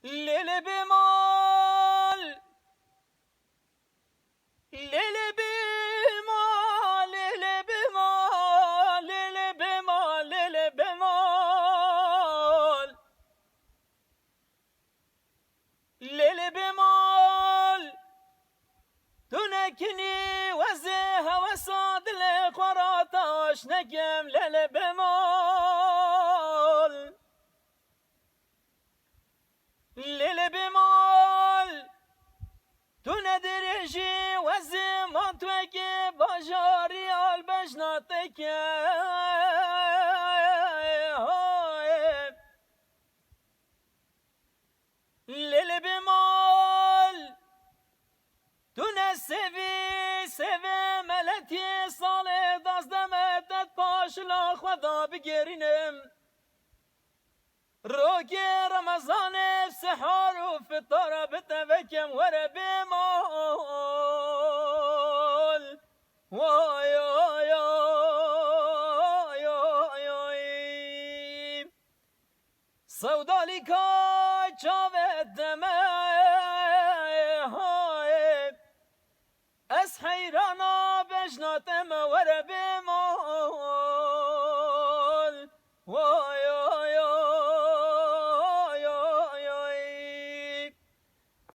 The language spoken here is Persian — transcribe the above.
لیل بمال لیل بمال لیل بمال لیل بمال لیل بمال لیل بمال تنكني وزها وصاد لقراتاش نجم لیل بمال لیل بمال تو ندرجی وزمان تو اگه باجاری آل بجناته که لیل بمال تو نسوی سوی ملتی سال دازدمتت پاشلا خدا بگرینم روكي رمضان سحار وفطار بتبكم ورا بمال واي واي واي واي صودالي كاي شافت دماي اس حيرانا بجناتم ورا بمال